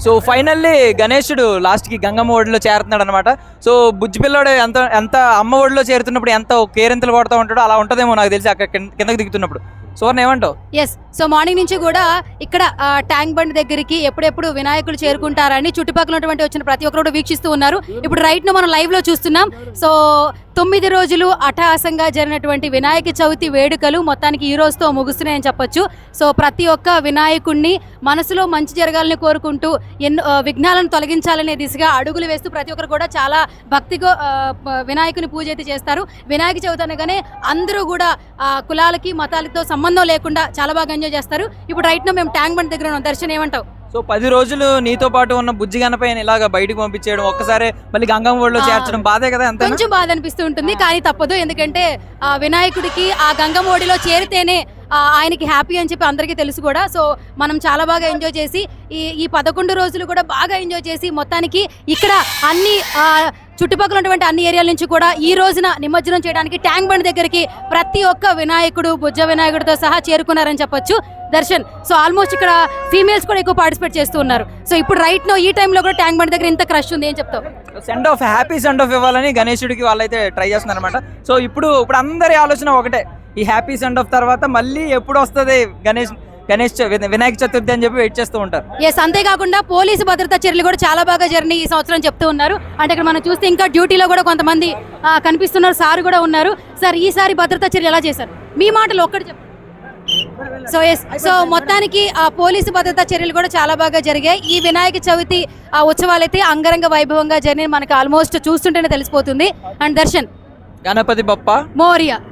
So finally గణేశుడు లాస్ట్కి గంగమ్మ ఒడిలో చేరుతున్నాడు అనమాట. సో బుజ్జి పిల్లోడు ఎంత అమ్మ ఒడిలో చేరుతున్నప్పుడు ఎంత కేరింతలు కొడుతూ ఉంటాడో అలా ఉంటుందేమో నాకు తెలిసి అక్కడ కిందకి దిగుతున్నప్పుడు. సువర్ణ ఏమంటావు? ఎస్, సో మార్నింగ్ నుంచి కూడా ఇక్కడ ట్యాంక్ బండ్ దగ్గరికి ఎప్పుడెప్పుడు వినాయకులు చేరుకుంటారని చుట్టుపక్కల ఉన్నటువంటి వచ్చిన ప్రతి ఒక్కరు కూడా వీక్షిస్తూ ఉన్నారు. ఇప్పుడు రైట్ ను మనం లైవ్ లో చూస్తున్నాం. సో 9 రోజులు అట్టహాసంగా జరిగినటువంటి వినాయక చవితి వేడుకలు మొత్తానికి ఈ రోజుతో ముగుస్తున్నాయని చెప్పొచ్చు. సో ప్రతి ఒక్క వినాయకుడిని మనసులో మంచి జరగాలని కోరుకుంటూ ఎన్నో విఘ్నాలను తొలగించాలనే దిశగా అడుగులు వేస్తూ ప్రతి ఒక్కరు కూడా చాలా భక్తిగా వినాయకుని పూజ అయితే చేస్తారు. వినాయక చవితి అనగానే అందరూ కూడా కులాలకి మతాలతో సంబంధం లేకుండా చాలా బాగా ఎంజాయ్ చేస్తారు. ఇప్పుడు రైట్ నో మేము ట్యాంక్ బండ్ దగ్గర ఉన్నాం. దర్శన్ ఏమంటావు? సో 10 రోజులు నీతో పాటు ఉన్న బుజ్జి గణపయ్యని ఇలాగ బయటకు పంపించేయడం, ఒక్కసారి మళ్ళీ గంగమ్మ ఒడిలో చేర్చడం బాధే కదా? అంత కొంచెం బాధ అనిపిస్తూ ఉంటుంది, కానీ తప్పదు. ఎందుకంటే ఆ వినాయకుడికి ఆ గంగమ్మ ఒడిలో చేరితేనే ఆయనకి హ్యాపీ అని చెప్పి అందరికీ తెలుసు కూడా. సో మనం చాలా బాగా ఎంజాయ్ చేసి ఈ 11 రోజులు కూడా బాగా ఎంజాయ్ చేసి మొత్తానికి ఇక్కడ అన్ని చుట్టుపక్కల ఉన్నటువంటి అన్ని ఏరియాల నుంచి కూడా ఈ రోజున నిమజ్జనం చేయడానికి ట్యాంక్ బండ్ దగ్గరికి ప్రతి ఒక్క వినాయకుడు బుజ్జ వినాయకుడితో సహా చేరుకున్నారని చెప్పొచ్చు. దర్శన్, సో ఆల్మోస్ట్ ఇక్కడ ఫీమేల్స్ కూడా ఎక్కువ పార్టిసిపేట్ చేస్తూ ఉన్నారు. సో ఇప్పుడు రైట్ నో ఈ టైంలో కూడా ట్యాంక్ బండ్ దగ్గర ఇంత క్రష్ ఉంది, ఏం చెప్తావు? Send off, happy send off ఇవ్వాలని గణేశుడికి వాళ్ళైతే ట్రై చేస్తున్నారు అనమాట. సో ఇప్పుడు అందరి ఆలోచన ఒకటే, ఈ హ్యాపీ సెండ్ ఆఫ్ తర్వాత మళ్ళీ ఎప్పుడు వస్తుంది వినాయక చతుర్థి అని చెప్పి వెయిట్ చేస్తూ ఉంటారు. ఎస్, అంతేకాకుండా పోలీసు భద్రతా చర్యలు కూడా చాలా బాగా జరిగినాయి ఈ సంవత్సరం చెప్తూ ఉన్నారు. అంటే ఇక్కడ మనం చూస్తే ఇంకా డ్యూటీలో కూడా కొంతమంది కనిపిస్తున్నారు, సార్ కూడా ఉన్నారు. సార్, ఈసారి భద్రతా చర్యలు ఎలా చేశారు? మీ మాటలు ఒక్కటి చెప్పండి. సో ఎస్, సో మొత్తానికి పోలీసు భద్రతా చర్యలు కూడా చాలా బాగా జరిగాయి. ఈ వినాయక చవితి ఉత్సవాలు అయితే అంగరంగ వైభవంగా జరిగినాయి, మనకి ఆల్మోస్ట్ చూస్తుంటేనే తెలిసిపోతుంది. అండ్ దర్శన్, గణపతి బప్ప మోరియా.